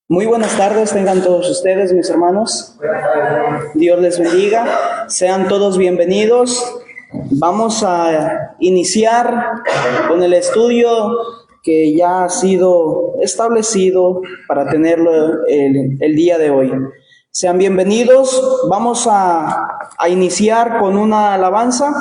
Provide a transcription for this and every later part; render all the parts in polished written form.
Muy buenas tardes, tengan todos ustedes, mis hermanos. Dios les bendiga. Sean todos bienvenidos. Vamos a iniciar con el estudio que ya ha sido establecido para tenerlo el día de hoy. Sean bienvenidos. Vamos a iniciar con una alabanza.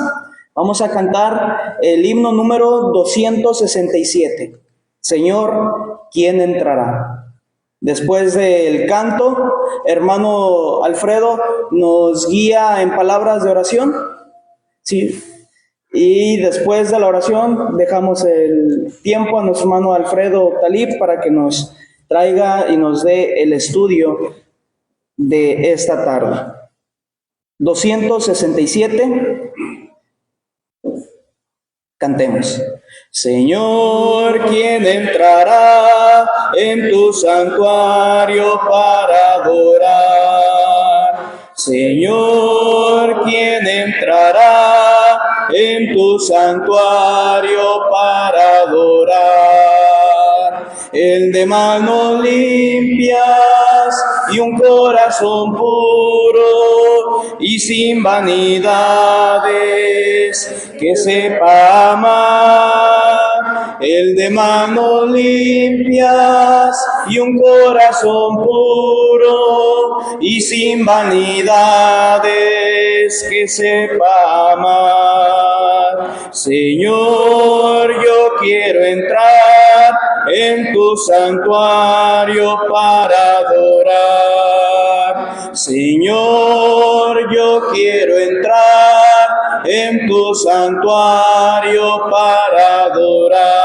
Vamos a cantar el himno número 267. Señor, ¿quién entrará? Después del canto, hermano Alfredo nos guía en palabras de oración. Sí. Y después de la oración dejamos el tiempo a nuestro hermano Alfredo Talib para que nos traiga y nos dé el estudio de esta tarde. 267. Cantemos. Señor, ¿quién entrará en tu santuario para adorar? Señor, ¿quién entrará en tu santuario para adorar? El de manos limpias y un corazón puro y sin vanidades, que sepa amar. El de manos limpias y un corazón puro y sin vanidades, que sepa amar. Señor, yo quiero entrar en tu santuario para adorar. Señor, yo quiero entrar en tu santuario para adorar.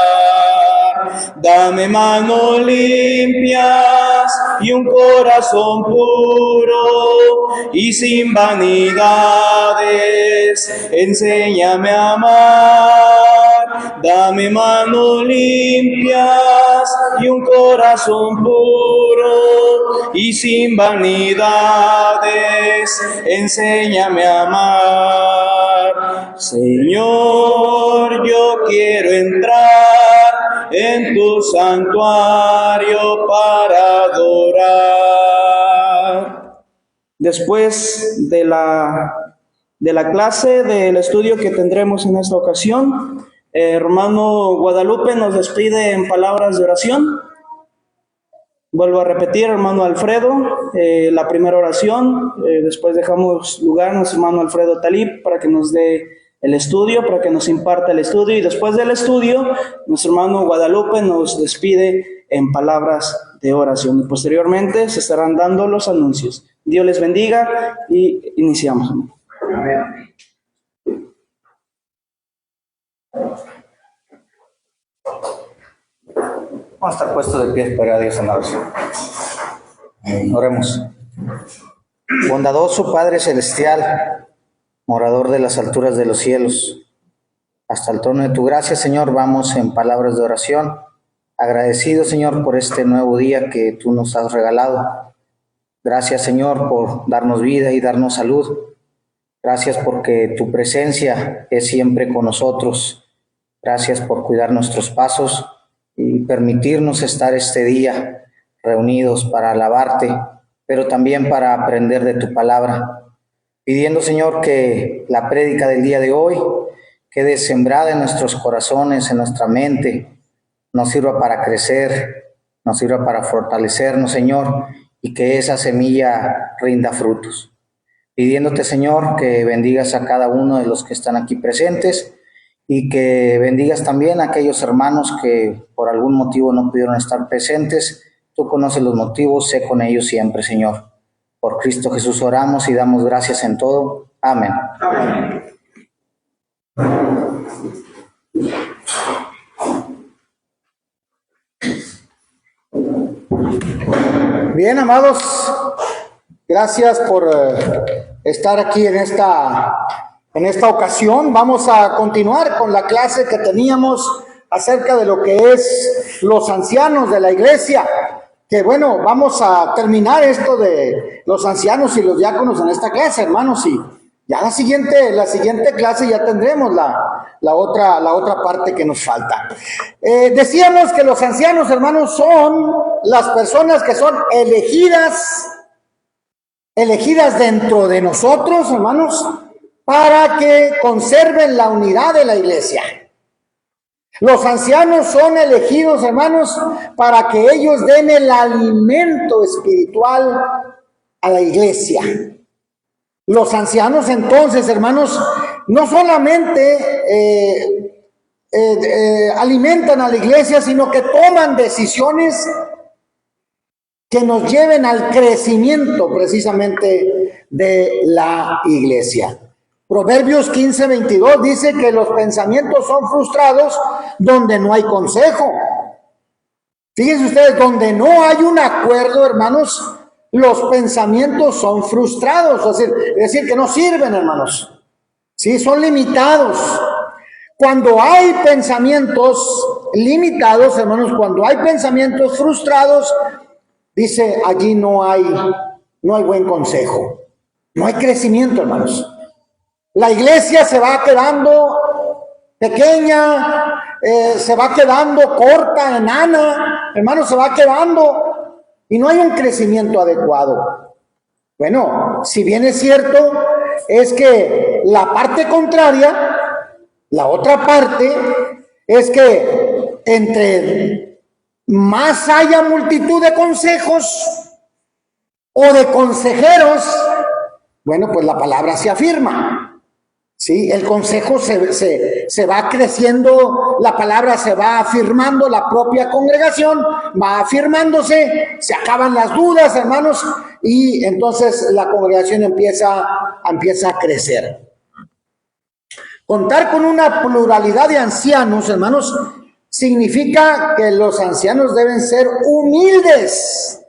Dame manos limpias y un corazón puro y sin vanidades, enséñame a amar. Dame manos limpias y un corazón puro y sin vanidades, enséñame a amar. Señor, yo quiero entrar en tu santuario para adorar. Después de la clase, del estudio que tendremos en esta ocasión, hermano Guadalupe nos despide en palabras de oración. Vuelvo a repetir, hermano Alfredo, la primera oración. Después dejamos lugar a nuestro hermano Alfredo Talib para que nos dé el estudio, para que nos imparta el estudio. Y después del estudio, nuestro hermano Guadalupe nos despide en palabras de oración. Y posteriormente se estarán dando los anuncios. Dios les bendiga y iniciamos. Amén. Vamos a estar puestos de pies para Dios en la oración. Oremos. Bondadoso Padre Celestial, morador de las alturas de los cielos, hasta el trono de tu gracia, Señor, vamos en palabras de oración. Agradecido, Señor, por este nuevo día que tú nos has regalado. Gracias, Señor, por darnos vida y darnos salud. Gracias porque tu presencia es siempre con nosotros. Gracias por cuidar nuestros pasos y permitirnos estar este día reunidos para alabarte, pero también para aprender de tu palabra. Pidiendo, Señor, que la prédica del día de hoy quede sembrada en nuestros corazones, en nuestra mente, nos sirva para crecer, nos sirva para fortalecernos, Señor, y que esa semilla rinda frutos. Pidiéndote, Señor, que bendigas a cada uno de los que están aquí presentes y que bendigas también a aquellos hermanos que por algún motivo no pudieron estar presentes. Tú conoces los motivos, sé con ellos siempre, Señor. Por Cristo Jesús oramos y damos gracias en todo. Amén. Amén. Bien, amados, gracias por estar aquí en esta ocasión. Vamos a continuar con la clase que teníamos acerca de lo que es los ancianos de la iglesia. Que bueno, vamos a terminar esto de los ancianos y los diáconos en esta clase, hermanos, y ya la siguiente clase ya tendremos la otra parte que nos falta. Decíamos que los ancianos, hermanos, son las personas que son elegidas dentro de nosotros, hermanos, para que conserven la unidad de la iglesia. Los ancianos son elegidos, hermanos, para que ellos den el alimento espiritual a la iglesia. Los ancianos, entonces, hermanos, no solamente alimentan a la iglesia, sino que toman decisiones que nos lleven al crecimiento precisamente de la iglesia. Proverbios 15:22 dice que los pensamientos son frustrados donde no hay consejo. Fíjense ustedes, donde no hay un acuerdo, hermanos, los pensamientos son frustrados, es decir, que no sirven, hermanos. Sí, son limitados. Cuando hay pensamientos limitados, hermanos, cuando hay pensamientos frustrados, dice, allí no hay buen consejo. No hay crecimiento, hermanos. La iglesia se va quedando pequeña, se va quedando corta, enana, hermanos, se va quedando y no hay un crecimiento adecuado. Bueno, si bien es cierto, es que la parte contraria, la otra parte, es que entre más haya multitud de consejos o de consejeros, bueno, pues la palabra se afirma. Sí, el consejo se va creciendo, la palabra se va afirmando, la propia congregación va afirmándose, se acaban las dudas, hermanos, y entonces la congregación empieza a crecer. Contar con una pluralidad de ancianos, hermanos, significa que los ancianos deben ser humildes,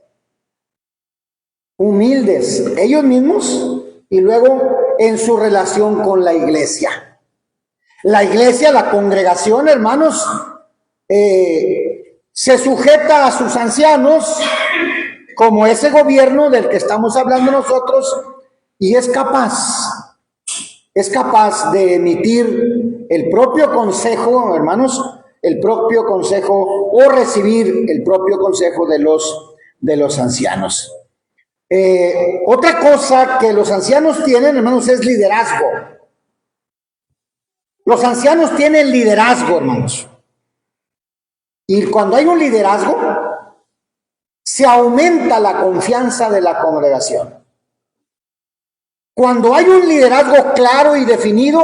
ellos mismos, y luego en su relación con la iglesia. La iglesia, la congregación, hermanos, se sujeta a sus ancianos como ese gobierno del que estamos hablando nosotros, y es capaz de emitir el propio consejo, hermanos, el propio consejo, o recibir el propio consejo de los ancianos. Otra cosa que los ancianos tienen, hermanos, es liderazgo. Los ancianos tienen liderazgo, hermanos. Y cuando hay un liderazgo, se aumenta la confianza de la congregación. Cuando hay un liderazgo claro y definido,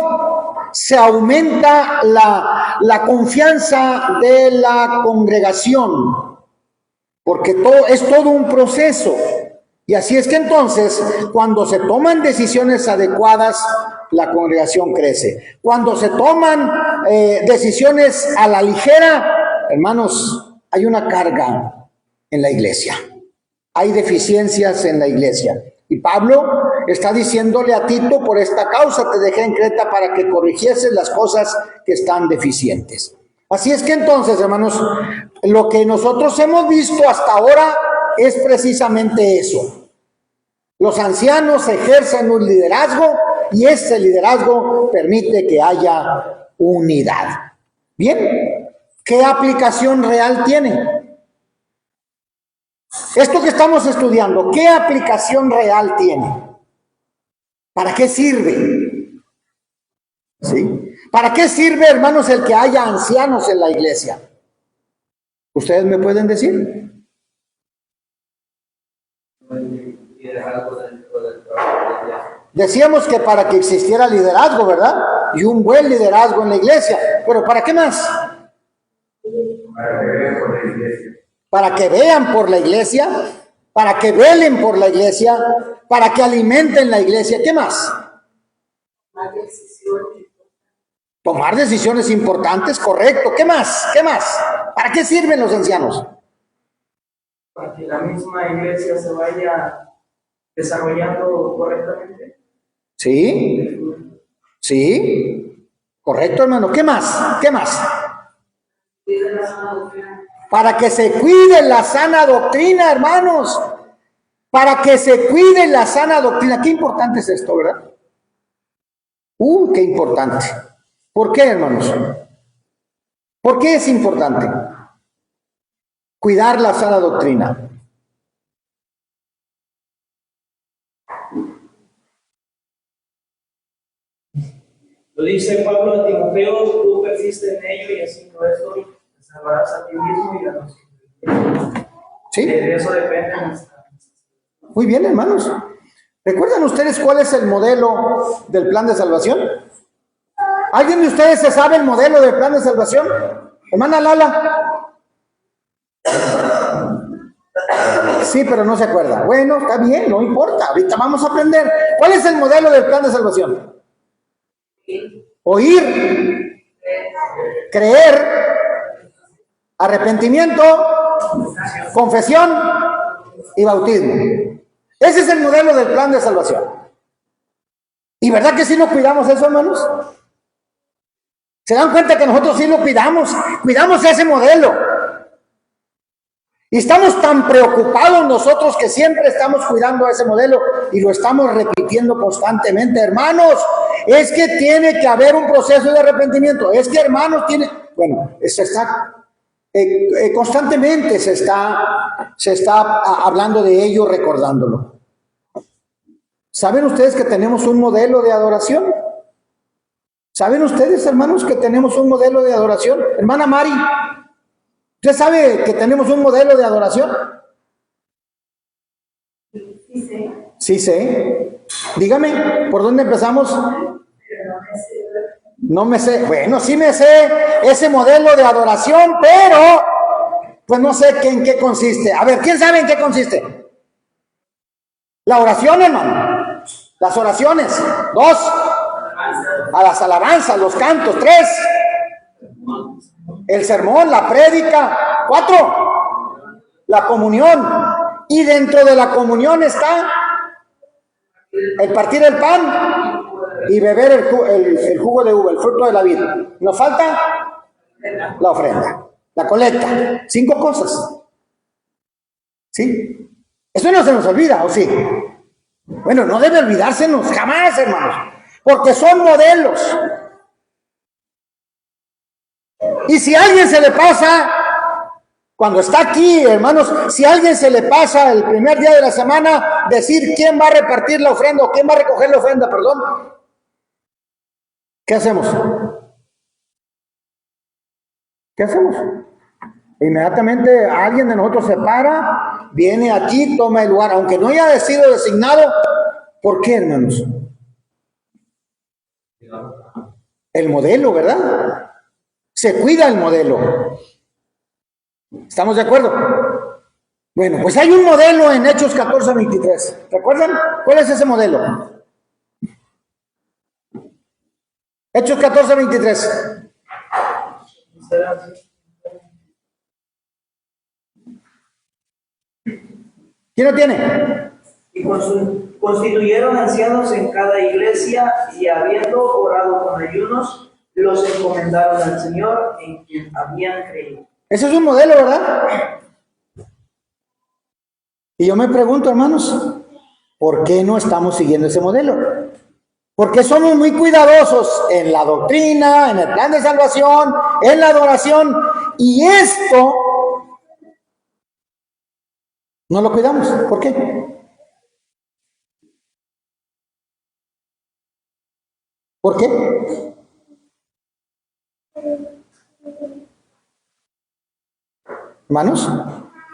se aumenta la confianza de la congregación, porque es todo un proceso. Y así es que entonces, cuando se toman decisiones adecuadas, la congregación crece. Cuando se toman decisiones a la ligera, hermanos, hay una carga en la iglesia. Hay deficiencias en la iglesia. Y Pablo está diciéndole a Tito, por esta causa te dejé en Creta para que corrigieses las cosas que están deficientes. Así es que entonces, hermanos, lo que nosotros hemos visto hasta ahora es precisamente eso. Los ancianos ejercen un liderazgo y ese liderazgo permite que haya unidad. Bien, ¿qué aplicación real tiene? Esto que estamos estudiando, ¿qué aplicación real tiene? ¿Para qué sirve? ¿Sí? ¿Para qué sirve, hermanos, el que haya ancianos en la iglesia? ¿Ustedes me pueden decir? Decíamos que para que existiera liderazgo, ¿verdad? Y un buen liderazgo en la iglesia. ¿Pero para qué más? Para que vean por la iglesia, para que velen por la iglesia, para que alimenten la iglesia. ¿Qué más? Tomar decisiones importantes, correcto. ¿Qué más? ¿Qué más? ¿Para qué sirven los ancianos? Para que la misma iglesia se vaya desarrollando correctamente. Sí, sí, correcto, hermano. ¿Qué más? ¿Qué más? Para que se cuide la sana doctrina, hermanos. Para que se cuide la sana doctrina. Qué importante es esto, ¿verdad? Qué importante. ¿Por qué, hermanos? ¿Por qué es importante cuidar la sana doctrina? Lo dice Pablo a Timoteo, tú persiste en ello y haciendo esto, te salvarás a ti mismo y a los que ¿Sí? de eso depende nuestra. Muy bien, hermanos. ¿Recuerdan ustedes cuál es el modelo del plan de salvación? ¿Alguien de ustedes se sabe el modelo del plan de salvación? Hermana Lala. Sí, pero no se acuerda. Bueno, está bien, no importa. Ahorita vamos a aprender. ¿Cuál es el modelo del plan de salvación? Oír, creer, arrepentimiento, confesión y bautismo. Ese es el modelo del plan de salvación. ¿Y verdad que sí lo cuidamos eso, hermanos? ¿Se dan cuenta que nosotros sí lo cuidamos? Cuidamos ese modelo. Y estamos tan preocupados nosotros que siempre estamos cuidando ese modelo y lo estamos repitiendo constantemente. Hermanos, es que tiene que haber un proceso de arrepentimiento. Es que, hermanos, constantemente se está hablando de ello, recordándolo. ¿Saben ustedes que tenemos un modelo de adoración? ¿Saben ustedes, hermanos, que tenemos un modelo de adoración? Hermana Mari, ¿usted sabe que tenemos un modelo de adoración? Sí sé. Sí sé. Dígame, ¿por dónde empezamos? No me sé. Bueno, sí me sé ese modelo de adoración, pero pues no sé en qué consiste. A ver, ¿quién sabe en qué consiste? La oración, hermano. Las oraciones. 2. A las alabanzas, los cantos. 3. El sermón, la prédica. 4. La comunión. Y dentro de la comunión está el partir el pan y beber el jugo de uva, el fruto de la vida. Nos falta la ofrenda, la colecta. 5 cosas. ¿Sí? Eso no se nos olvida, ¿o sí? Bueno, no debe olvidársenos jamás, hermanos, porque son modelos. Y si a alguien se le pasa, cuando está aquí, hermanos, si a alguien se le pasa el primer día de la semana decir quién va a repartir la ofrenda o quién va a recoger la ofrenda, perdón, ¿qué hacemos? ¿Qué hacemos? Inmediatamente alguien de nosotros se para, viene aquí, toma el lugar, aunque no haya sido designado. ¿Por qué, hermanos? El modelo, ¿verdad? Se cuida el modelo. ¿Estamos de acuerdo? Bueno, pues hay un modelo en Hechos 14:23. ¿Recuerdan? ¿Cuál es ese modelo? Hechos 14:23. ¿Quién lo tiene? Y constituyeron ancianos en cada iglesia y habiendo orado con ayunos, los encomendaron al Señor en quien habían creído. Ese es un modelo, ¿verdad? Y yo me pregunto, hermanos, ¿por qué no estamos siguiendo ese modelo? Porque somos muy cuidadosos en la doctrina, en el plan de salvación, en la adoración, y esto no lo cuidamos. ¿Por qué? ¿Por qué? Hermanos,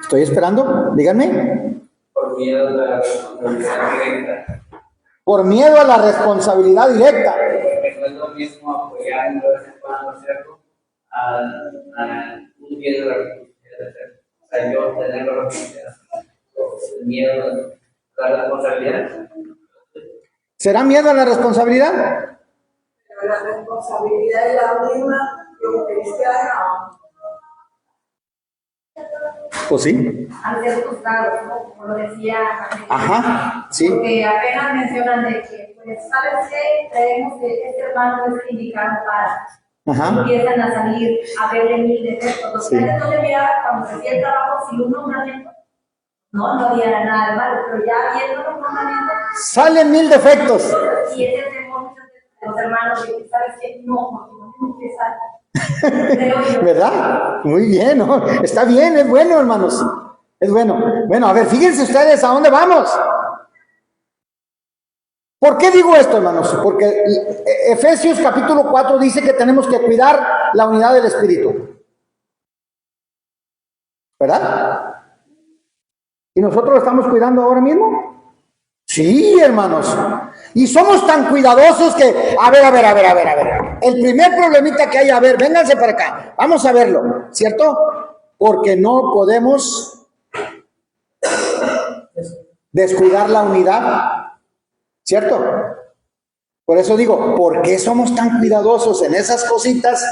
estoy esperando, díganme. Por miedo a la responsabilidad directa. Por miedo a la responsabilidad directa. No es lo mismo apoyar de vez en cuando hacerlo a un miedo a la responsabilidad de hacerlo. O sea, yo tener la responsabilidad. El miedo a la responsabilidad. ¿Será miedo a la responsabilidad? Pero la responsabilidad es la misma que un cristiano. Pues sí. Al ser juzgados, ¿no? Como lo decía. Ajá, sí. Porque apenas mencionan de que, pues, ¿sabes qué? Creemos que este hermano es el indicado para. Ajá. Empiezan a salir a verle mil defectos. Los que antes no le miraban cuando hacía el trabajo sin un nombramiento, no había nada de malo, pero ya viéndolo un nombramiento. Salen 1000 defectos. Y ese temor muchas veces los hermanos de ¿sabes qué? No, porque no empieza. Creo yo. ¿Verdad? Muy bien, ¿no? Está bien, es bueno, hermanos. Es bueno. Bueno, a ver, fíjense ustedes a dónde vamos. ¿Por qué digo esto, hermanos? Porque Efesios capítulo 4 dice que tenemos que cuidar la unidad del Espíritu. ¿Verdad? ¿Y nosotros lo estamos cuidando ahora mismo? Sí, hermanos. Y somos tan cuidadosos que, a ver. El primer problemita que hay, a ver, vénganse para acá. Vamos a verlo, ¿cierto? Porque no podemos descuidar la unidad, ¿cierto? Por eso digo, ¿por qué somos tan cuidadosos en esas cositas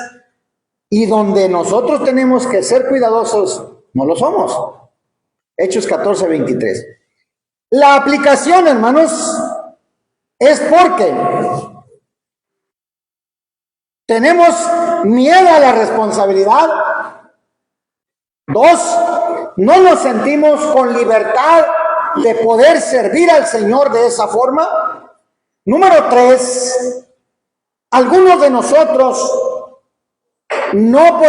y donde nosotros tenemos que ser cuidadosos, no lo somos? Hechos 14:23. La aplicación, hermanos, es porque tenemos miedo a la responsabilidad. 2, no nos sentimos con libertad de poder servir al Señor de esa forma. Número 3, algunos de nosotros no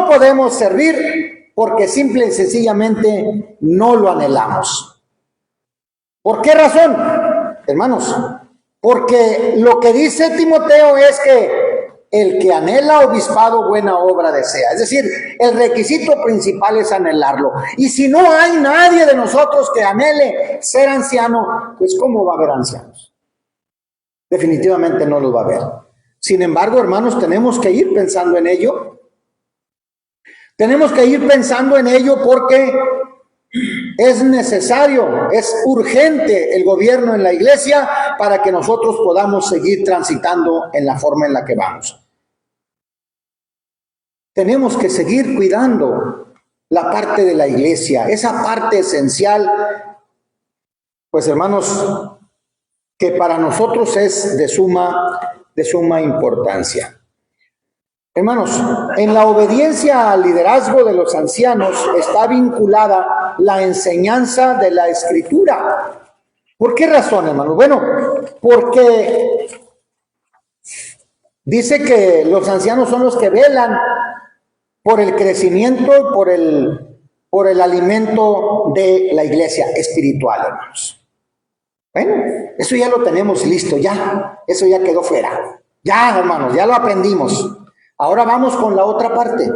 podemos servir porque simple y sencillamente no lo anhelamos. ¿Por qué razón, hermanos? Porque lo que dice Timoteo es que el que anhela obispado, buena obra desea. Es decir, el requisito principal es anhelarlo. Y si no hay nadie de nosotros que anhele ser anciano, pues ¿cómo va a haber ancianos? Definitivamente no los va a haber. Sin embargo, hermanos, tenemos que ir pensando en ello. Tenemos que ir pensando en ello porque es necesario, es urgente el gobierno en la iglesia para que nosotros podamos seguir transitando en la forma en la que vamos. Tenemos que seguir cuidando la parte de la iglesia, esa parte esencial, pues hermanos, que para nosotros es de suma importancia. Hermanos, en la obediencia al liderazgo de los ancianos está vinculada la enseñanza de la Escritura. ¿Por qué razón, hermanos? Bueno, porque dice que los ancianos son los que velan por el crecimiento y por el alimento de la iglesia espiritual, hermanos. Bueno, eso ya lo tenemos listo, ya, eso ya quedó fuera. Ya, hermanos, ya lo aprendimos. Ahora vamos con la otra parte,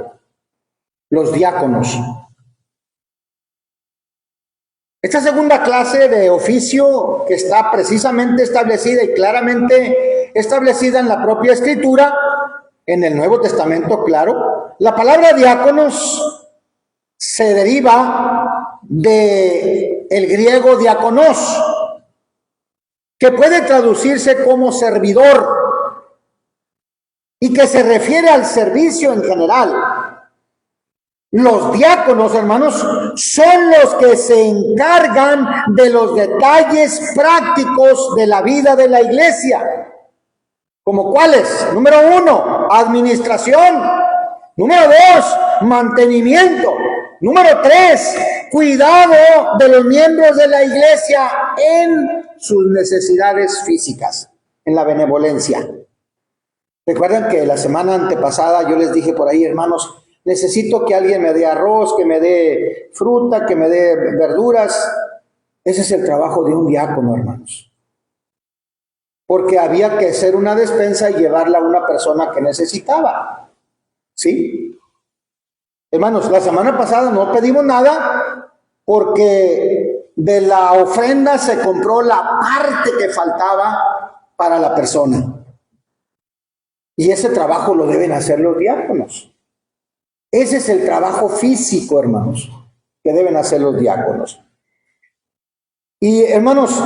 los diáconos. Esta segunda clase de oficio que está precisamente establecida y claramente establecida en la propia Escritura, en el Nuevo Testamento, claro, la palabra diáconos se deriva del griego diakonos, que puede traducirse como servidor y que se refiere al servicio en general. Los diáconos, hermanos, son los que se encargan de los detalles prácticos de la vida de la iglesia. ¿Como cuáles? Número 1, administración. Número 2, mantenimiento. Número 3, cuidado de los miembros de la iglesia en sus necesidades físicas, en la benevolencia. Recuerdan que la semana antepasada yo les dije por ahí, hermanos, necesito que alguien me dé arroz, que me dé fruta, que me dé verduras. Ese es el trabajo de un diácono, hermanos. Porque había que hacer una despensa y llevarla a una persona que necesitaba. ¿Sí? Hermanos, la semana pasada no pedimos nada porque de la ofrenda se compró la parte que faltaba para la persona. Y ese trabajo lo deben hacer los diáconos. Ese es el trabajo físico, hermanos, que deben hacer los diáconos. Y hermanos,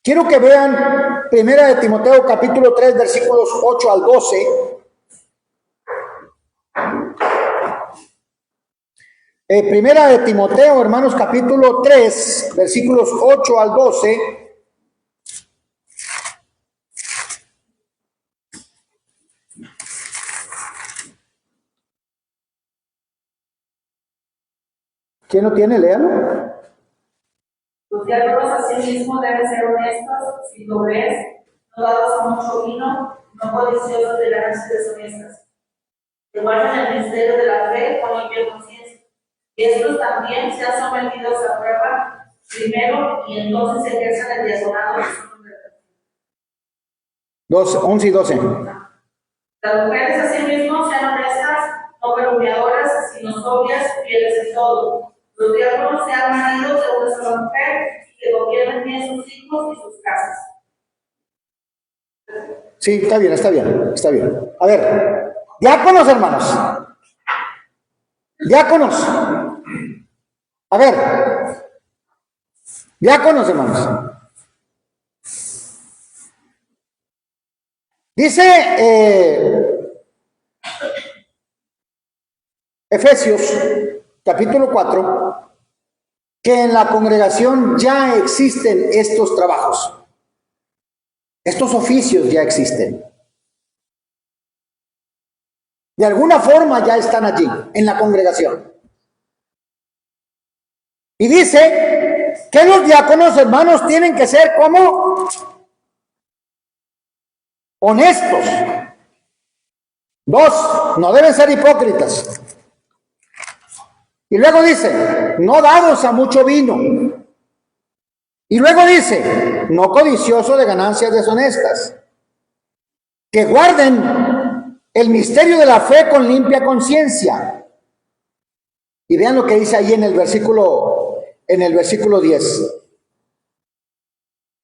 quiero que vean 1 de Timoteo capítulo 3, versículos 8 al 12. Primera de Timoteo, hermanos, capítulo 3, versículos 8 al 12. ¿Quién lo tiene? Léalo. Los diáconos asimismo deben ser honestos, sin doblez, no dados a mucho vino, no codiciosos de ganancias deshonestas, que guarden el misterio de la fe con limpia conciencia. Y estos también sean sometidos a prueba primero y entonces ejerzan el diaconado. 11 y 12. Las mujeres asimismo sean honestas, no calumniadoras, sino sobrias, fieles en todo. Los diáconos sean maridos de una sola mujer y que gobiernen bien sus hijos y sus casas. Sí, está bien, está bien, está bien. A ver, diáconos, hermanos. Diáconos. A ver, diáconos, hermanos. Dice Efesios, capítulo 4, que en la congregación ya existen estos trabajos. Estos oficios ya existen. De alguna forma ya están allí, en la congregación. Y dice que los diáconos, hermanos, tienen que ser como honestos. 2, no deben ser hipócritas. Y luego dice, no dados a mucho vino. Y luego dice, no codicioso de ganancias deshonestas. Que guarden el misterio de la fe con limpia conciencia. Y vean lo que dice ahí en el versículo 10.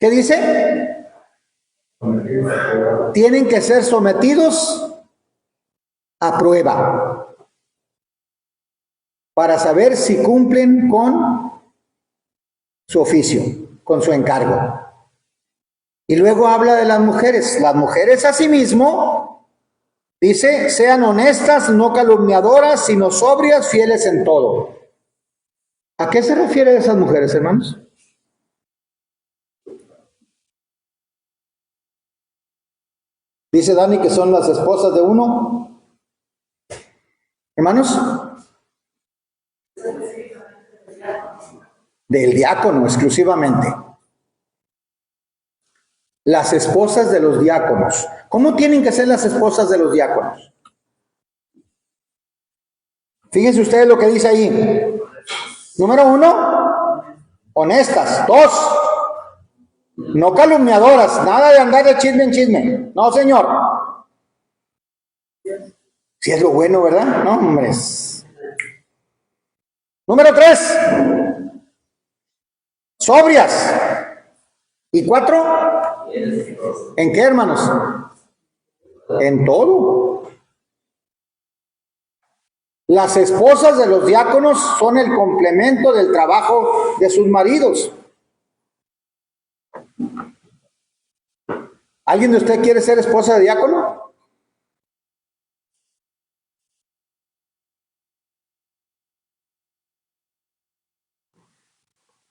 ¿Qué dice? Tienen que ser sometidos a prueba para saber si cumplen con su oficio, con su encargo. Y luego habla de las mujeres. Las mujeres asimismo, dice, sean honestas, no calumniadoras, sino sobrias, fieles en todo. ¿A qué se refiere esas mujeres, hermanos? Dice Dani que son las esposas de uno. Hermanos, del diácono exclusivamente. Las esposas de los diáconos. ¿Cómo tienen que ser las esposas de los diáconos? Fíjense ustedes lo que dice ahí. Número 1, honestas. 2, no calumniadoras. Nada de andar de chisme en chisme. No, señor. Si es lo bueno, ¿verdad? No, hombres. Número 3, sobrias. Y 4, ¿en qué, hermanos? En todo. Las esposas de los diáconos son el complemento del trabajo de sus maridos. ¿Alguien de ustedes quiere ser esposa de diácono?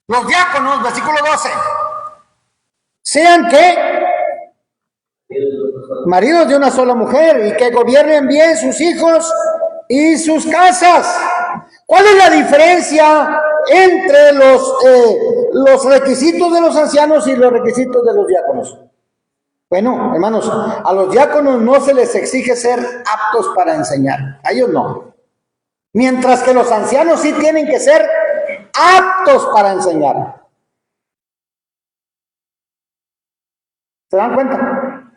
Los diáconos, versículo 12. Sean que maridos de una sola mujer y que gobiernen bien sus hijos y sus casas. ¿Cuál es la diferencia entre los requisitos de los ancianos y los requisitos de los diáconos? Bueno, hermanos, a los diáconos no se les exige ser aptos para enseñar, a ellos no. Mientras que los ancianos sí tienen que ser aptos para enseñar. ¿Se dan cuenta?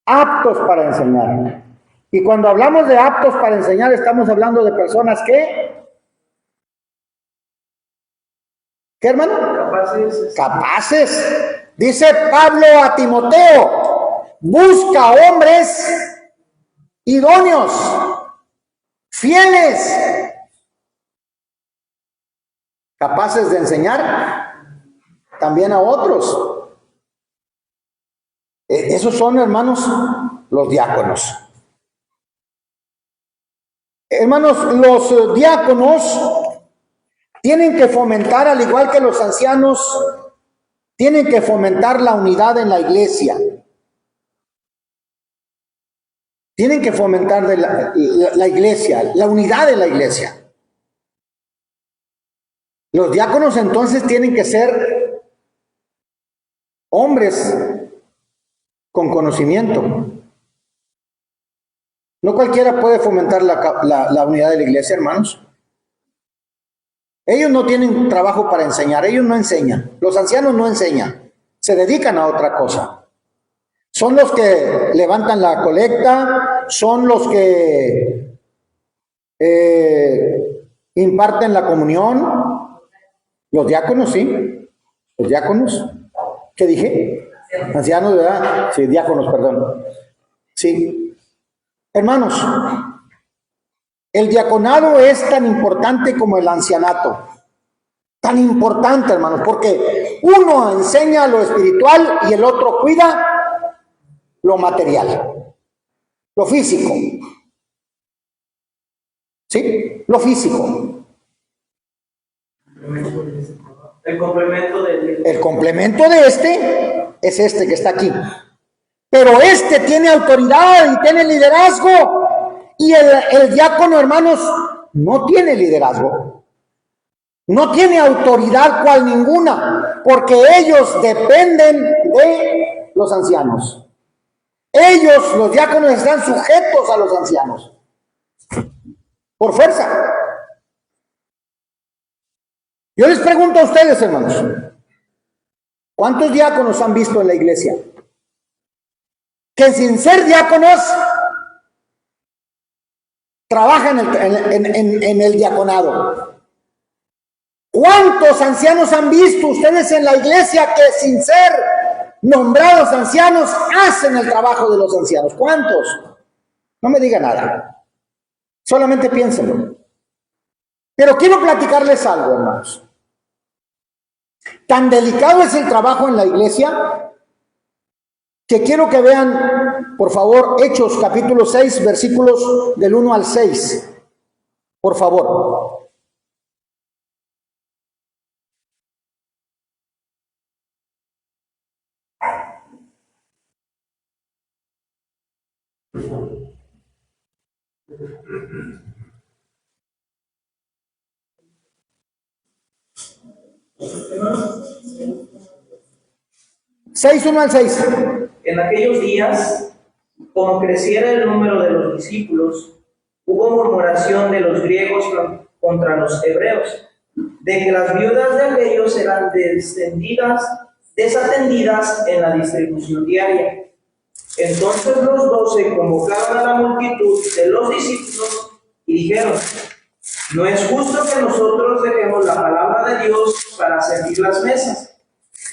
Aptos para enseñar. Y cuando hablamos de aptos para enseñar, estamos hablando de personas que... ¿Qué, hermano? Capaces. Dice Pablo a Timoteo, busca hombres idóneos, fieles, capaces de enseñar también a otros. Esos son, hermanos, los diáconos. Hermanos, los diáconos tienen que fomentar, al igual que los ancianos, tienen que fomentar la unidad en la iglesia. Tienen que fomentar la iglesia, la unidad en la iglesia. Los diáconos entonces tienen que ser hombres con conocimiento. No cualquiera puede fomentar la unidad de la iglesia, hermanos. Ellos no tienen trabajo para enseñar, ellos no enseñan. Los ancianos no enseñan, se dedican a otra cosa. Son los que levantan la colecta, son los que imparten la comunión. Los diáconos, sí. Los diáconos. ¿Qué dije? Ancianos, ¿verdad? Sí, diáconos, perdón. Sí. Hermanos, el diaconado es tan importante como el ancianato. Tan importante, hermanos, porque uno enseña lo espiritual y el otro cuida lo material, lo físico. ¿Sí? Lo físico. El complemento El complemento de este es este que está aquí. Pero este tiene autoridad y tiene liderazgo. Y el diácono, hermanos, no tiene liderazgo. No tiene autoridad cual ninguna, porque ellos dependen de los ancianos. Ellos, los diáconos, están sujetos a los ancianos. Por fuerza. Yo les pregunto a ustedes, hermanos, ¿cuántos diáconos han visto en la iglesia que sin ser diáconos trabajan en el diaconado? ¿Cuántos ancianos han visto ustedes en la iglesia que sin ser nombrados ancianos hacen el trabajo de los ancianos? ¿Cuántos? No me digan nada. Solamente piénsenlo. Pero quiero platicarles algo, hermanos. Tan delicado es el trabajo en la iglesia que quiero que vean, por favor, Hechos capítulo 6, versículos del 1 al 6. Por favor. Seis, 1 al 6. En aquellos días, como creciera el número de los discípulos, hubo murmuración de los griegos contra los hebreos, de que las viudas de aquellos eran desatendidas en la distribución diaria. Entonces los 12 convocaron a la multitud de los discípulos y dijeron: no es justo que nosotros dejemos la palabra de Dios para servir las mesas.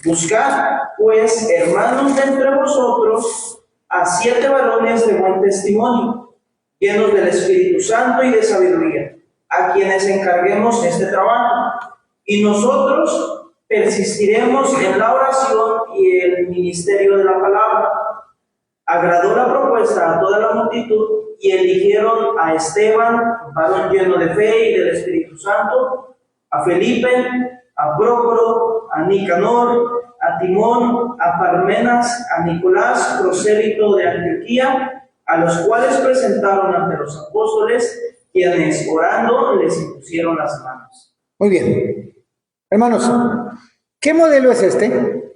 Buscad, pues, hermanos, de entre vosotros a 7 varones de buen testimonio, llenos del Espíritu Santo y de sabiduría, a quienes encarguemos este trabajo. Y nosotros persistiremos en la oración y el ministerio de la palabra. Agradó la propuesta a toda la multitud y eligieron a Esteban, varón lleno de fe y del Espíritu Santo, a Felipe, a Prócoro, a Nicanor, a Timón, a Parmenas, a Nicolás, prosélito de Antioquía, a los cuales presentaron ante los apóstoles, quienes orando les impusieron las manos. Muy bien. Hermanos, ¿qué modelo es este?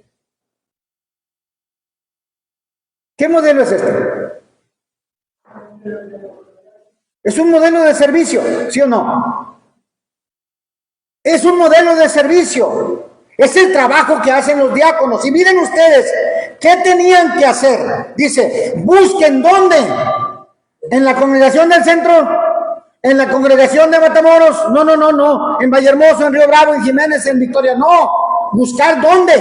¿Qué modelo es este? ¿Es un modelo de servicio? ¿Sí o no? Es un modelo de servicio. Es el trabajo que hacen los diáconos. Y miren ustedes, ¿qué tenían que hacer? Dice, busquen ¿dónde? ¿En la congregación del centro? ¿En la congregación de Matamoros? No. En Vallehermoso, en Río Bravo, en Jiménez, en Victoria. No. ¿Buscar dónde?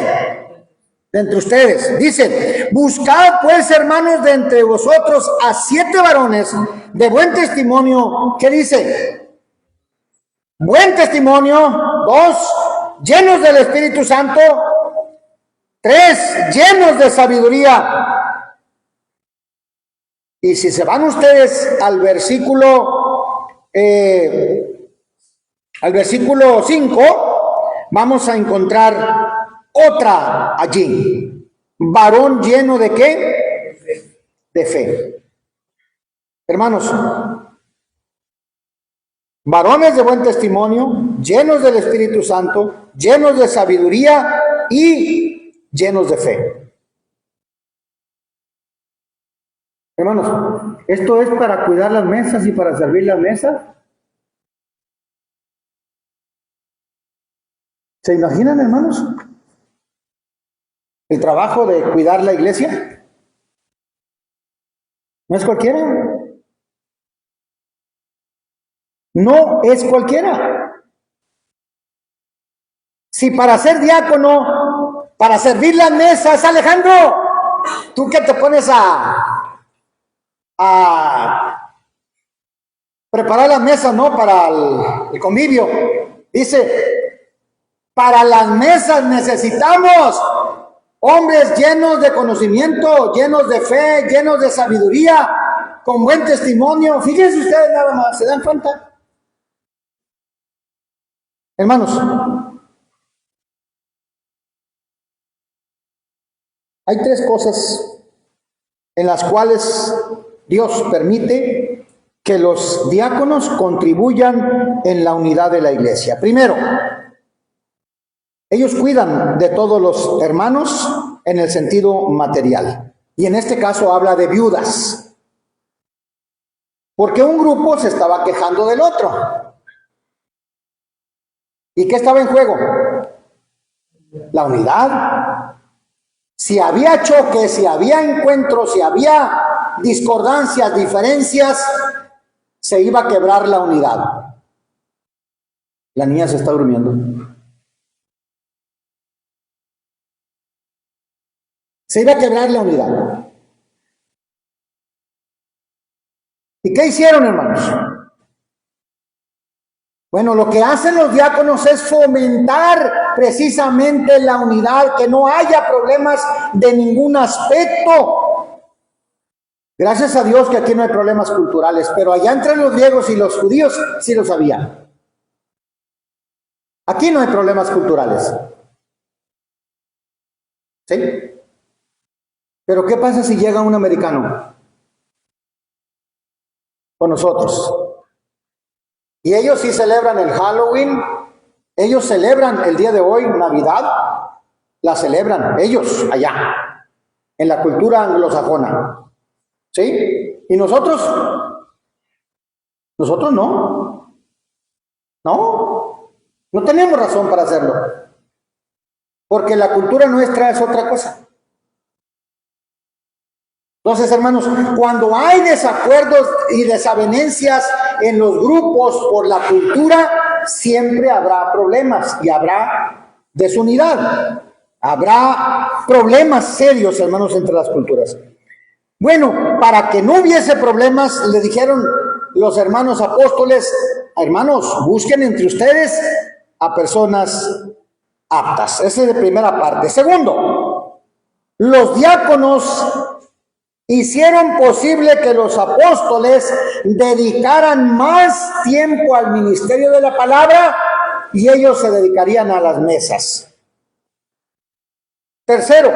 De entre ustedes. Dice, buscad pues, hermanos, de entre vosotros a 7 varones de buen testimonio. ¿Qué dice? Buen testimonio. 2, llenos del Espíritu Santo. 3, llenos de sabiduría. Y si se van ustedes al versículo 5, vamos a encontrar otra allí. Varón lleno de ¿qué? De fe. Hermanos, varones de buen testimonio, llenos del Espíritu Santo, llenos de sabiduría y llenos de fe. Hermanos, ¿esto es para cuidar las mesas y para servir las mesas? ¿Se imaginan, hermanos, el trabajo de cuidar la iglesia? No es cualquiera. No es cualquiera. Si para ser diácono, para servir las mesas, Alejandro, tú que te pones a preparar las mesas, ¿no? Para el convivio. Dice, para las mesas necesitamos hombres llenos de conocimiento, llenos de fe, llenos de sabiduría, con buen testimonio. Fíjense ustedes nada más, ¿se dan cuenta? Hermanos, hay tres cosas en las cuales Dios permite que los diáconos contribuyan en la unidad de la iglesia. Primero, ellos cuidan de todos los hermanos en el sentido material. Y en este caso habla de viudas. Porque un grupo se estaba quejando del otro. ¿Y qué estaba en juego? La unidad. Si había choques, si había encuentros, si había discordancias, diferencias, se iba a quebrar la unidad. La niña se está durmiendo. Se iba a quebrar la unidad. ¿Y qué hicieron, hermanos? Bueno, lo que hacen los diáconos es fomentar precisamente la unidad, que no haya problemas de ningún aspecto. Gracias a Dios que aquí no hay problemas culturales, pero allá entre los griegos y los judíos sí los había. Aquí no hay problemas culturales. ¿Sí? Pero ¿qué pasa si llega un americano con nosotros? Y ellos sí celebran el Halloween, ellos celebran el día de hoy, Navidad, la celebran ellos allá, en la cultura anglosajona. ¿Sí? Y nosotros no. No tenemos razón para hacerlo. Porque la cultura nuestra es otra cosa. Entonces, hermanos, cuando hay desacuerdos y desavenencias en los grupos por la cultura, siempre habrá problemas y habrá desunidad. Habrá problemas serios, hermanos, entre las culturas. Bueno, para que no hubiese problemas, le dijeron los hermanos apóstoles, hermanos, busquen entre ustedes a personas aptas. Esa es la primera parte. Segundo, los diáconos hicieron posible que los apóstoles dedicaran más tiempo al ministerio de la palabra y ellos se dedicarían a las mesas. Tercero,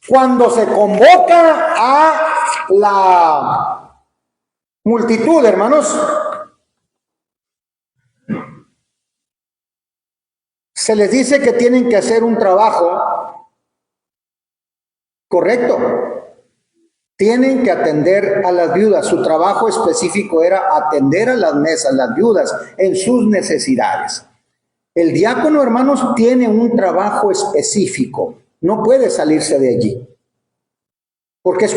cuando se convoca a la multitud, hermanos, se les dice que tienen que hacer un trabajo correcto. Tienen que atender a las viudas. Su trabajo específico era atender a las mesas, las viudas, en sus necesidades. El diácono, hermanos, tiene un trabajo específico. No puede salirse de allí. Porque es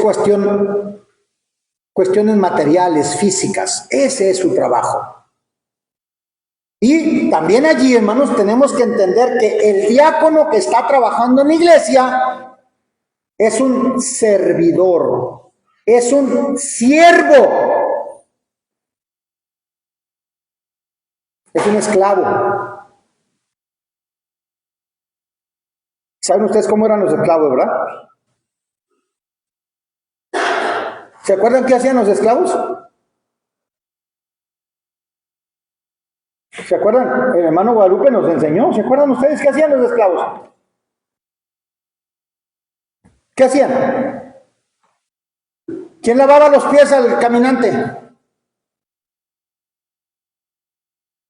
cuestiones materiales, físicas. Ese es su trabajo. Y también allí, hermanos, tenemos que entender que el diácono que está trabajando en la iglesia es un servidor, es un siervo, es un esclavo. ¿Saben ustedes cómo eran los esclavos, verdad? ¿Se acuerdan qué hacían los esclavos? ¿Se acuerdan? El hermano Guadalupe nos enseñó. ¿Se acuerdan ustedes qué hacían los esclavos? ¿Qué hacían? ¿Quién lavaba los pies al caminante?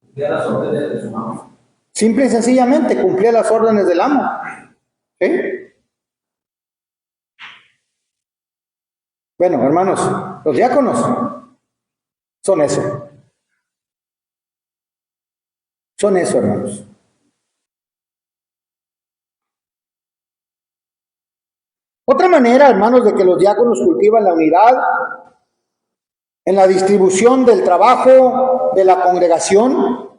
Cumplía las órdenes de su amo. Simple y sencillamente cumplía las órdenes del amo. ¿Sí? Bueno, hermanos, los diáconos son eso. Son eso, hermanos. Otra manera, hermanos, de que los diáconos cultivan la unidad en la distribución del trabajo de la congregación,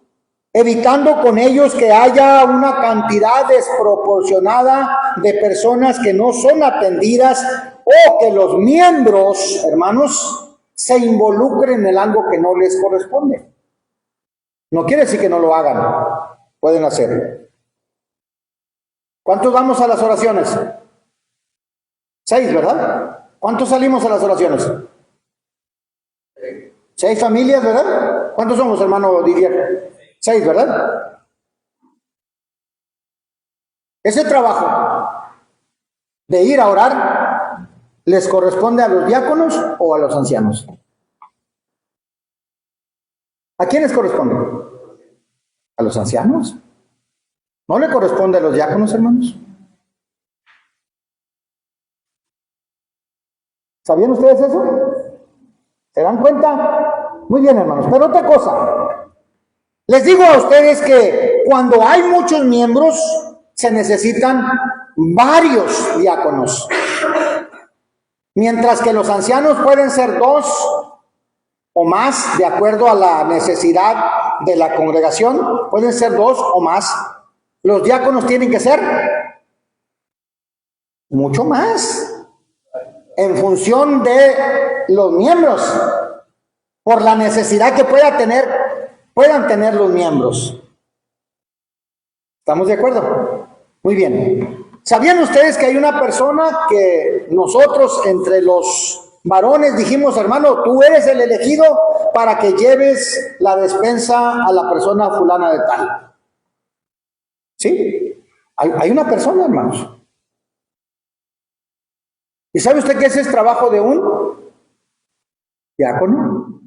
evitando con ellos que haya una cantidad desproporcionada de personas que no son atendidas o que los miembros, hermanos, se involucren en algo que no les corresponde. No quiere decir que no lo hagan, pueden hacerlo. ¿Cuántos vamos a las oraciones? 6, ¿verdad? ¿Cuántos salimos a las oraciones? 6 familias, ¿verdad? ¿Cuántos somos, hermano Didier? 6, ¿verdad? Ese trabajo de ir a orar les corresponde a los diáconos o a los ancianos. ¿A quiénes corresponde? ¿A los ancianos? ¿No le corresponde a los diáconos, hermanos? ¿Sabían ustedes eso? ¿Se dan cuenta? Muy bien, hermanos. Pero otra cosa. Les digo a ustedes que cuando hay muchos miembros, se necesitan varios diáconos. Mientras que los ancianos pueden ser 2 o más, de acuerdo a la necesidad de la congregación, pueden ser 2 o más. Los diáconos tienen que ser mucho más, en función de los miembros, por la necesidad que puedan tener los miembros. ¿Estamos de acuerdo? Muy bien. ¿Sabían ustedes que hay una persona que nosotros entre los varones dijimos, hermano, tú eres el elegido para que lleves la despensa a la persona fulana de tal? ¿Sí? Hay una persona, hermanos. ¿Y sabe usted que ese es trabajo de un diácono?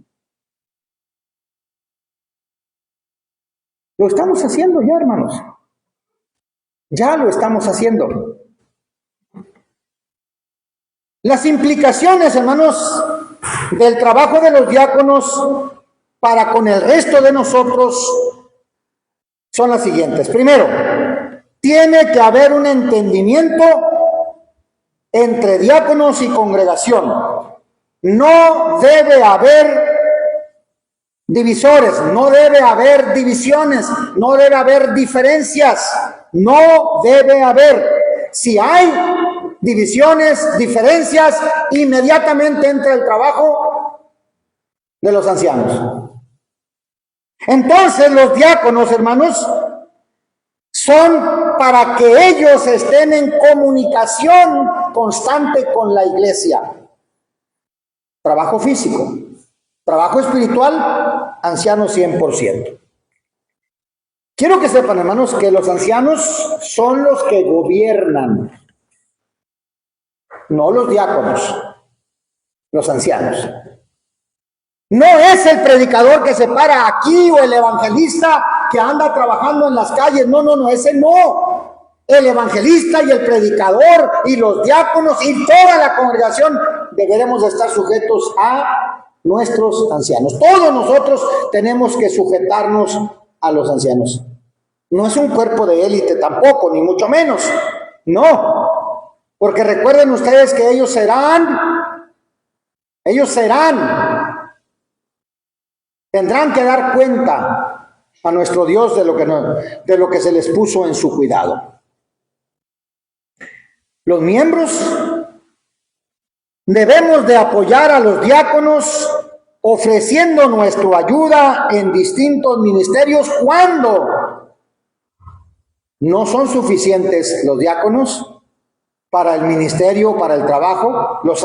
Lo estamos haciendo ya, hermanos. Ya lo estamos haciendo. Las implicaciones, hermanos, del trabajo de los diáconos para con el resto de nosotros son las siguientes. Primero, tiene que haber un entendimiento entre diáconos y congregación. No debe haber divisores, no debe haber divisiones, no debe haber diferencias, no debe haber. Si hay divisiones, diferencias, inmediatamente entra el trabajo de los ancianos. Entonces los diáconos, hermanos, son para que ellos estén en comunicación constante con la iglesia. Trabajo físico, trabajo espiritual, ancianos 100%. Quiero que sepan, hermanos, que los ancianos son los que gobiernan, no los diáconos, los ancianos. No es el predicador que se para aquí o el evangelista que anda trabajando en las calles. No, ese no. El evangelista y el predicador y los diáconos y toda la congregación deberemos de estar sujetos a nuestros ancianos. Todos nosotros tenemos que sujetarnos a los ancianos. No es un cuerpo de élite tampoco, ni mucho menos. No. Porque recuerden ustedes que ellos tendrán que dar cuenta a nuestro Dios de lo que se les puso en su cuidado. Los miembros debemos de apoyar a los diáconos ofreciendo nuestra ayuda en distintos ministerios cuando no son suficientes los diáconos para el ministerio, para el trabajo. Los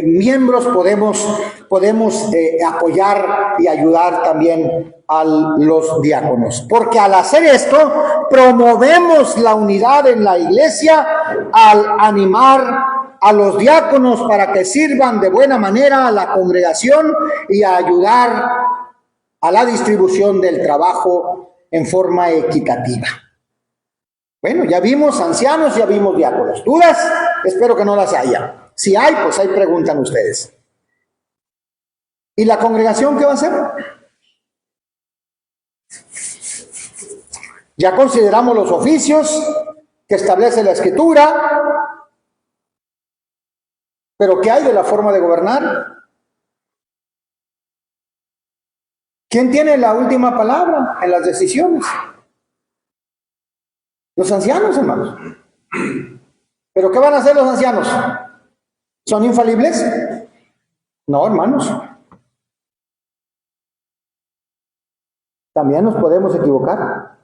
miembros podemos apoyar y ayudar también a los diáconos. Porque al hacer esto, promovemos la unidad en la iglesia al animar a los diáconos para que sirvan de buena manera a la congregación y a ayudar a la distribución del trabajo en forma equitativa. Bueno, ya vimos ancianos, ya vimos diáconos. ¿Dudas? Espero que no las haya. Si hay, pues ahí preguntan ustedes. ¿Y la congregación qué va a hacer? Ya consideramos los oficios que establece la Escritura, pero ¿qué hay de la forma de gobernar? ¿Quién tiene la última palabra en las decisiones? Los ancianos, hermanos. ¿Pero qué van a hacer los ancianos? ¿Son infalibles? No, hermanos. También nos podemos equivocar.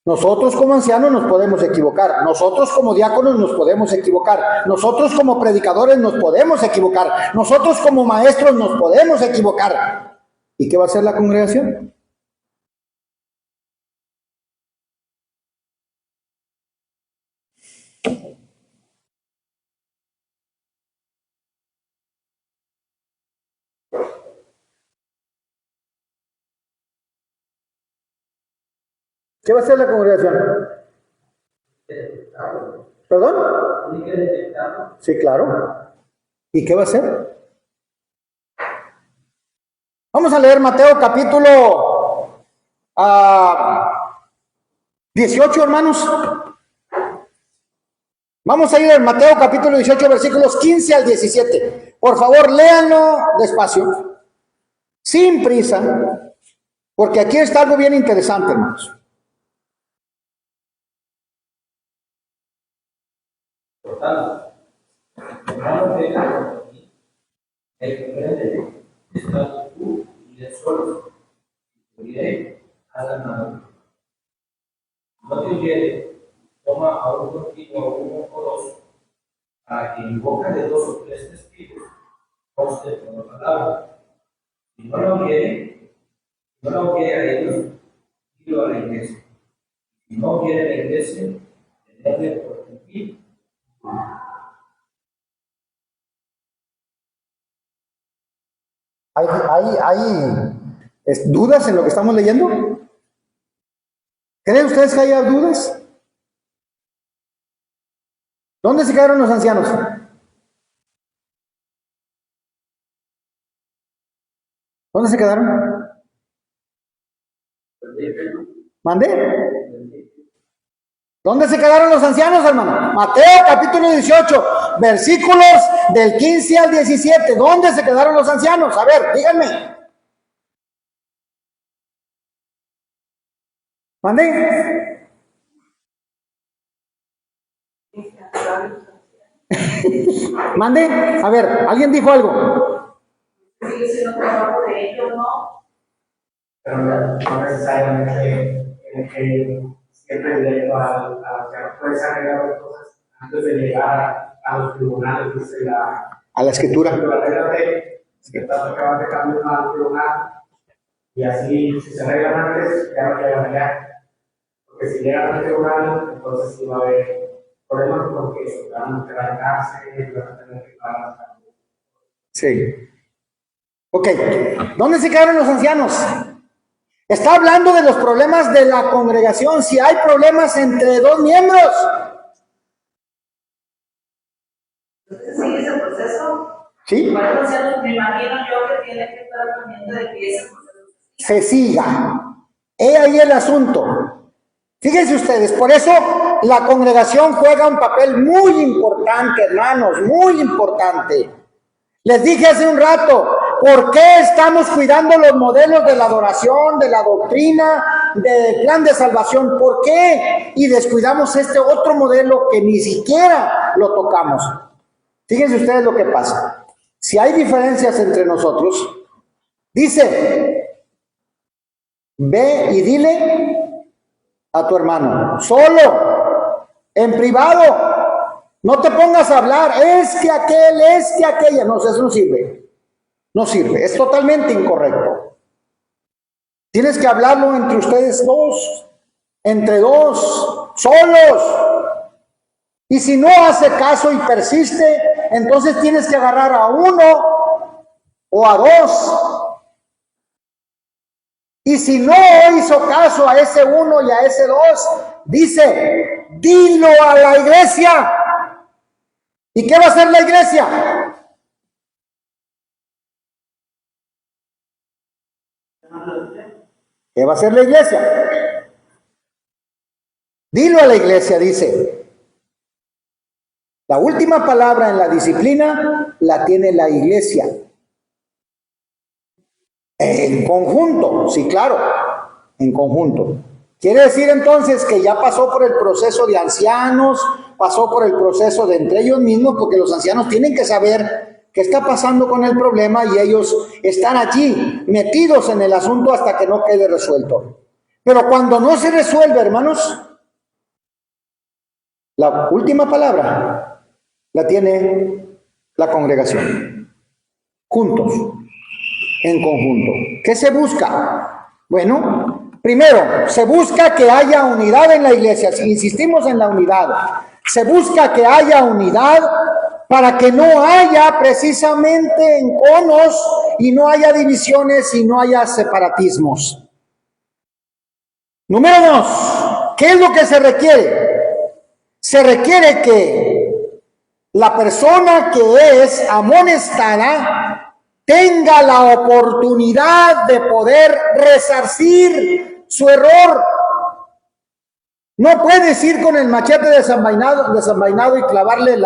Nosotros como ancianos nos podemos equivocar. Nosotros como diáconos nos podemos equivocar. Nosotros como predicadores nos podemos equivocar. Nosotros como maestros nos podemos equivocar. ¿Y qué va a hacer la congregación? ¿Qué va a hacer la congregación? ¿Perdón? Sí, claro. ¿Y qué va a hacer? Vamos a leer Mateo capítulo 18, hermanos. Vamos a ir al Mateo capítulo 18, versículos 15 al 17. Por favor, léanlo despacio, sin prisa, porque aquí está algo bien interesante, hermanos. Por tanto, hermanos, vengan contra mí, el que prende está tú y de solos, y te diré, hagan nada. No te oyere, toma a un contigo, a uno o dos, para que en boca de dos o tres testigos conste toda palabra. Si no la oyere a ellos, dilo a la iglesia. Si no oyere a la iglesia, tenerle por fin. ¿Hay dudas en lo que estamos leyendo? ¿Creen ustedes que haya dudas? ¿Dónde se quedaron los ancianos? ¿Dónde se quedaron? ¿Mandé? ¿Dónde se quedaron los ancianos, hermano? Mateo capítulo 18, versículos del 15 al 17. ¿Dónde se quedaron los ancianos? A ver, díganme. ¿Mandé? ¿Mandé? A ver, ¿alguien dijo algo? Sigue siendo trabajo de ellos, ¿no? Pero no necesariamente que siempre derecho a que puedes agregar cosas antes de llegar a los tribunales, dice A la escritura. Recuérdate que estás acabando de cambiar al tribunal y así, si se arreglan antes, ya no llegan allá. Porque si llegan al tribunal, entonces sí va a haber problemas porque se van a meter a la cárcel, van a tener que pagar. Sí. Ok, ¿dónde se quedaron los ancianos? Está hablando de los problemas de la congregación, si hay problemas entre dos miembros. Entonces, ¿sigue ese proceso? ¿Sí? Bueno, me imagino yo que tiene que estar pendiente de que ese proceso Se siga. He ahí el asunto. Fíjense ustedes, por eso la congregación juega un papel muy importante, hermanos, muy importante. Les dije hace un rato, ¿por qué estamos cuidando los modelos de la adoración, de la doctrina, del plan de salvación? ¿Por qué? Y descuidamos este otro modelo que ni siquiera lo tocamos. Fíjense ustedes lo que pasa. Si hay diferencias entre nosotros, dice, ve y dile a tu hermano, solo, en privado. No te pongas a hablar, es que aquella. No, eso no sirve. No sirve, es totalmente incorrecto. Tienes que hablarlo entre ustedes dos, entre dos, solos. Y si no hace caso y persiste, entonces tienes que agarrar a uno o a dos. Y si no hizo caso a ese uno y a ese dos, Dice, dilo a la iglesia. ¿Y qué va a hacer la iglesia? ¿Qué va a hacer la iglesia? Dilo a la iglesia, dice. La última palabra en la disciplina la tiene la iglesia. En conjunto, sí, claro, en conjunto. Quiere decir entonces que ya pasó por el proceso de ancianos, pasó por el proceso de entre ellos mismos, porque los ancianos tienen que saber qué está pasando con el problema y ellos están allí metidos en el asunto hasta que no quede resuelto. Pero cuando no se resuelve, hermanos, la última palabra la tiene la congregación, juntos, en conjunto. ¿Qué se busca? Bueno, primero, se busca que haya unidad en la iglesia. Si insistimos en la unidad, se busca que haya unidad para que no haya precisamente enconos y no haya divisiones y no haya separatismos. Número 2, ¿qué es lo que se requiere? Se requiere que la persona que es amonestada tenga la oportunidad de poder resarcir su error. No puedes ir con el machete desenvainado y clavarle el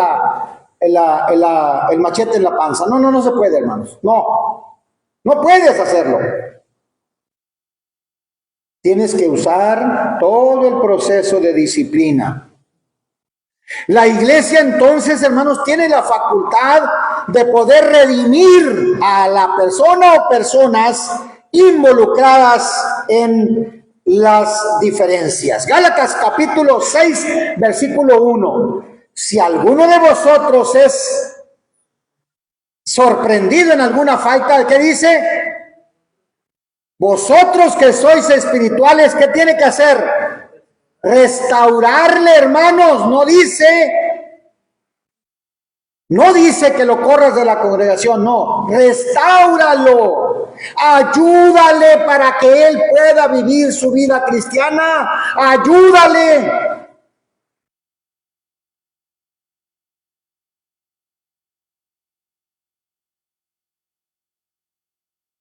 machete en la panza. No se puede, hermanos. No puedes hacerlo. Tienes que usar todo el proceso de disciplina. La iglesia entonces, hermanos, tiene la facultad de poder redimir a la persona o personas involucradas en las diferencias. Gálatas capítulo 6, versículo 1. Si alguno de vosotros es sorprendido en alguna falta, ¿qué dice? Vosotros que sois espirituales, ¿qué tiene que hacer? Restaurarle, hermanos. No dice que lo corras de la congregación, no. Restáuralo. Ayúdale para que él pueda vivir su vida cristiana. Ayúdale.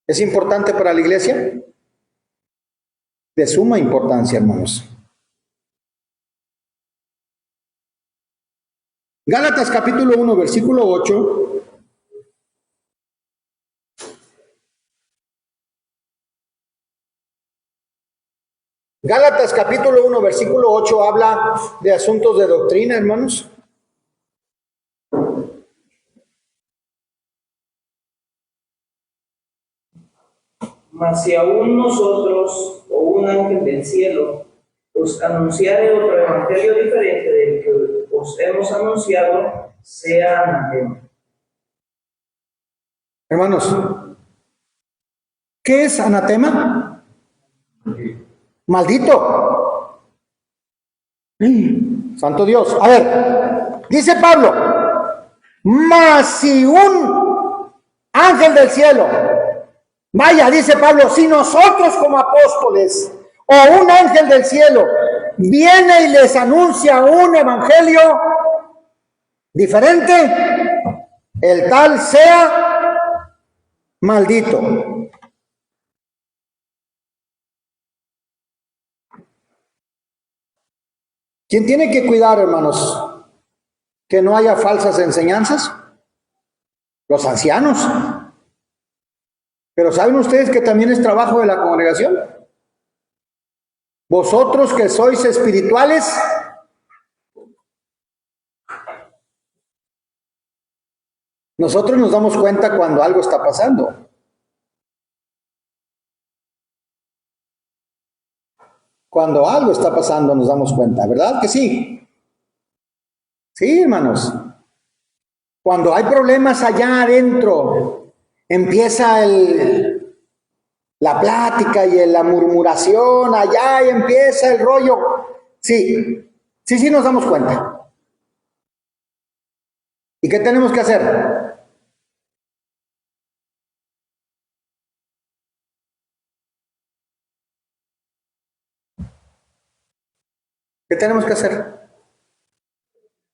¿Es importante para la iglesia? De suma importancia, hermanos. Gálatas capítulo 1, versículo 8. Gálatas capítulo 1, versículo 8 habla de asuntos de doctrina, hermanos. Mas si aún nosotros o un ángel del cielo os anunciare otro evangelio diferente del que os hemos anunciado, sea anatema. Hermanos, ¿qué es anatema? Maldito. Santo Dios. A ver, dice Pablo, mas si un ángel del cielo, vaya, dice Pablo, si nosotros como apóstoles o un ángel del cielo viene y les anuncia un evangelio diferente, el tal sea maldito. ¿Quién tiene que cuidar, hermanos, que no haya falsas enseñanzas? Los ancianos. Pero ¿saben ustedes que también es trabajo de la congregación? Vosotros que sois espirituales, nosotros nos damos cuenta cuando algo está pasando. Cuando algo está pasando nos damos cuenta, ¿verdad que sí? Sí, hermanos. Cuando hay problemas allá adentro, empieza la plática y la murmuración allá y empieza el rollo. Sí nos damos cuenta. ¿Y qué tenemos que hacer? ¿Qué tenemos que hacer?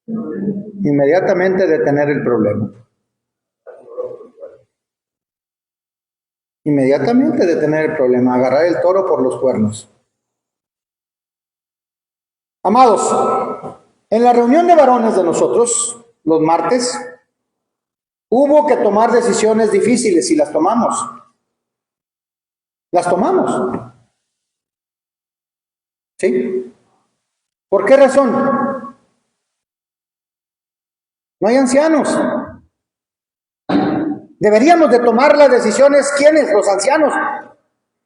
Inmediatamente detener el problema. Inmediatamente detener el problema, agarrar el toro por los cuernos. Amados, en la reunión de varones de nosotros, los martes, hubo que tomar decisiones difíciles y las tomamos. Las tomamos. ¿Sí? ¿Por qué razón? No hay ancianos. Deberíamos de tomar las decisiones, ¿quiénes? Los ancianos.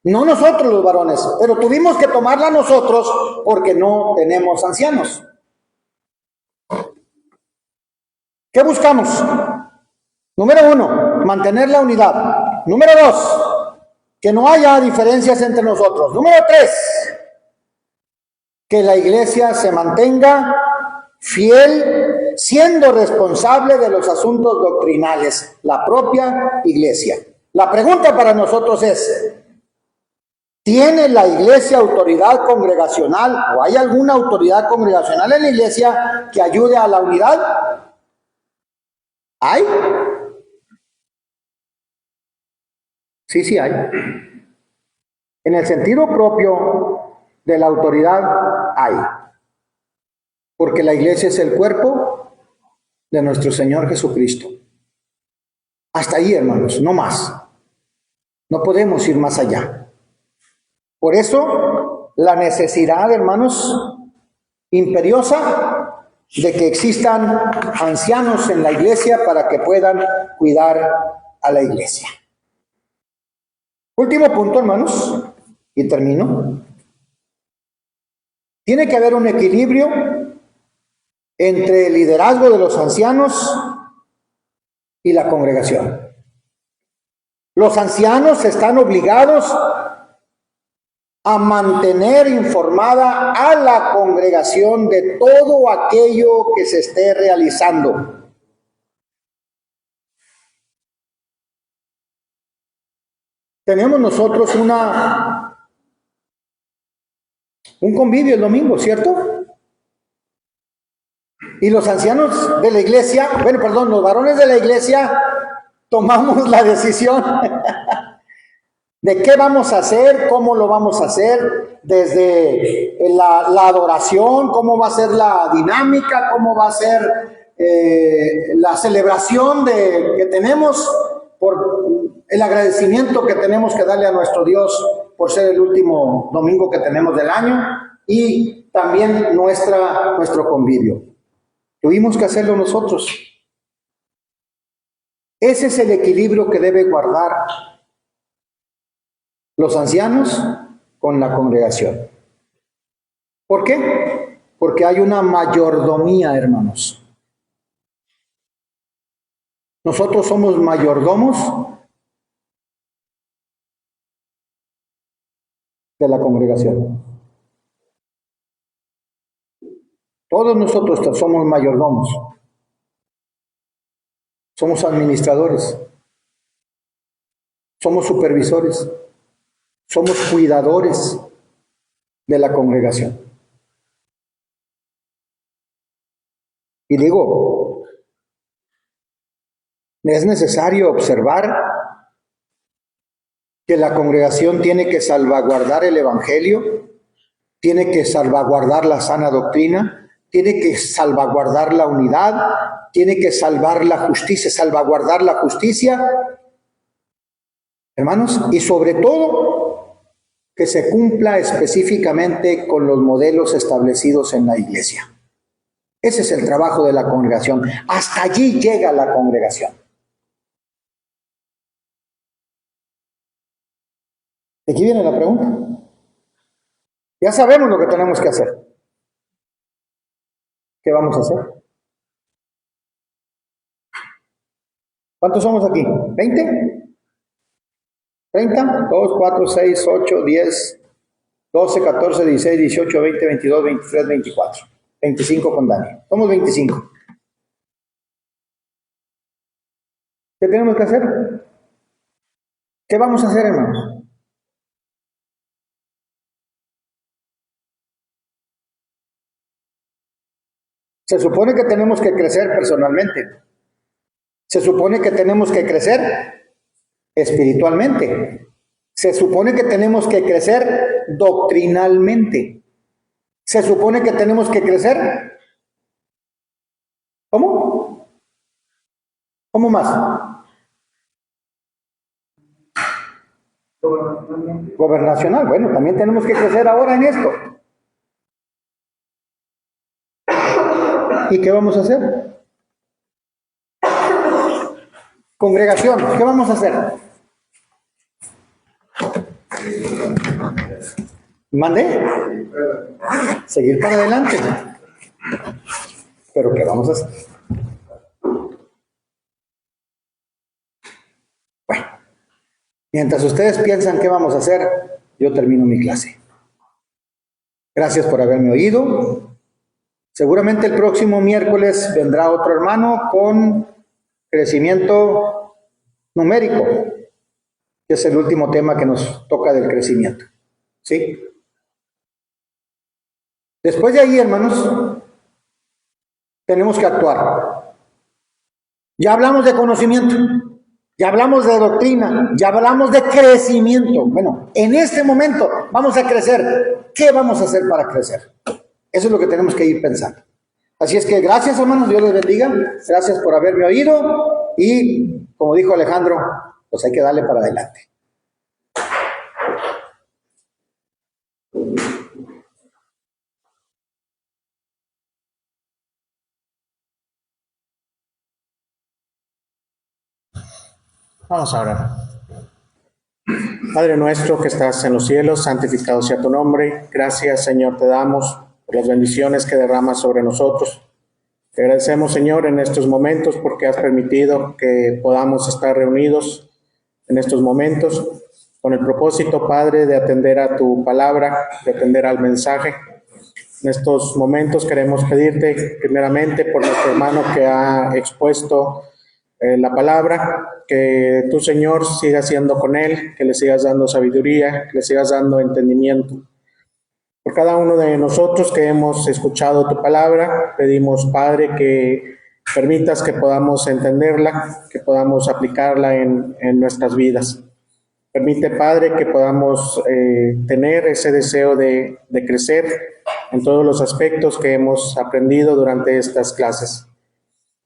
No nosotros los varones, pero tuvimos que tomarla nosotros porque no tenemos ancianos. ¿Qué buscamos? Número 1, mantener la unidad. Número 2, que no haya diferencias entre nosotros. Número 3, que la iglesia se mantenga fiel, siendo responsable de los asuntos doctrinales, la propia iglesia. La pregunta para nosotros es, ¿tiene la iglesia autoridad congregacional o hay alguna autoridad congregacional en la iglesia que ayude a la unidad? ¿Hay? Sí hay. En el sentido propio de la autoridad hay. Porque la iglesia es el cuerpo de nuestro Señor Jesucristo. Hasta ahí, hermanos, no más. No podemos ir más allá. Por eso, la necesidad, hermanos, imperiosa de que existan ancianos en la iglesia para que puedan cuidar a la iglesia. Último punto, hermanos, y termino. Tiene que haber un equilibrio entre el liderazgo de los ancianos y la congregación. Los ancianos están obligados a mantener informada a la congregación de todo aquello que se esté realizando. Tenemos nosotros un convivio el domingo, ¿cierto? Y los ancianos de la iglesia, los varones de la iglesia, tomamos la decisión de qué vamos a hacer, cómo lo vamos a hacer, desde la adoración, cómo va a ser la dinámica, cómo va a ser la celebración que tenemos, por el agradecimiento que tenemos que darle a nuestro Dios por ser el último domingo que tenemos del año y también nuestro convivio. Tuvimos que hacerlo nosotros. Ese es el equilibrio que debe guardar los ancianos con la congregación. ¿Por qué? Porque hay una mayordomía, hermanos. Nosotros somos mayordomos de la congregación. Todos nosotros somos mayordomos. Somos administradores. Somos supervisores. Somos cuidadores de la congregación. Y digo, es necesario observar que la congregación tiene que salvaguardar el evangelio, tiene que salvaguardar la sana doctrina, tiene que salvaguardar la unidad, tiene que salvaguardar la justicia, hermanos, y sobre todo que se cumpla específicamente con los modelos establecidos en la iglesia. Ese es el trabajo de la congregación. Hasta allí llega la congregación. Aquí viene la pregunta. Ya sabemos lo que tenemos que hacer. ¿Qué vamos a hacer? ¿Cuántos somos aquí? ¿20? ¿30? 2, 4, 6, 8, 10, 12, 14, 16, 18, 20, 22, 23, 24. 25 con Dani. Somos 25. ¿Qué tenemos que hacer? ¿Qué vamos a hacer, hermanos? Se supone que tenemos que crecer personalmente. Se supone que tenemos que crecer espiritualmente. Se supone que tenemos que crecer doctrinalmente. Se supone que tenemos que crecer. ¿Cómo? ¿Cómo más? Gobernacional. Bueno, también tenemos que crecer ahora en esto. ¿Y qué vamos a hacer? Congregación, ¿qué vamos a hacer? ¿Mande? Seguir para adelante. ¿Pero qué vamos a hacer? Bueno, mientras ustedes piensan qué vamos a hacer, yo termino mi clase. Gracias por haberme oído. Seguramente el próximo miércoles vendrá otro hermano con crecimiento numérico, que es el último tema que nos toca del crecimiento. ¿Sí? Después de ahí, hermanos, tenemos que actuar. Ya hablamos de conocimiento, ya hablamos de doctrina, ya hablamos de crecimiento. Bueno, en este momento vamos a crecer. ¿Qué vamos a hacer para crecer? Eso es lo que tenemos que ir pensando. Así es que gracias, hermanos, Dios les bendiga. Gracias por haberme oído y, como dijo Alejandro, pues hay que darle para adelante. Vamos a orar. Padre nuestro que estás en los cielos, santificado sea tu nombre. Gracias, Señor, te damos por las bendiciones que derramas sobre nosotros. Te agradecemos, Señor, en estos momentos porque has permitido que podamos estar reunidos en estos momentos con el propósito, Padre, de atender a tu palabra, de atender al mensaje. En estos momentos queremos pedirte primeramente por nuestro hermano que ha expuesto la palabra, que tú, Señor, sigas siendo con él, que le sigas dando sabiduría, que le sigas dando entendimiento. Por cada uno de nosotros que hemos escuchado tu palabra, pedimos, Padre, que permitas que podamos entenderla, que podamos aplicarla en nuestras vidas. Permite, Padre, que podamos tener ese deseo de crecer en todos los aspectos que hemos aprendido durante estas clases.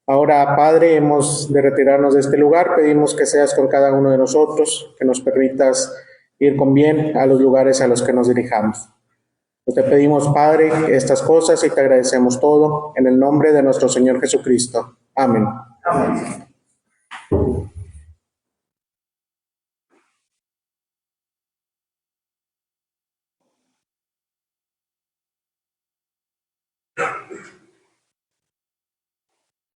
Ahora, Padre, hemos de retirarnos de este lugar. Pedimos que seas con cada uno de nosotros, que nos permitas ir con bien a los lugares a los que nos dirijamos. Te pedimos, Padre, estas cosas y te agradecemos todo en el nombre de nuestro Señor Jesucristo. Amén. Amén.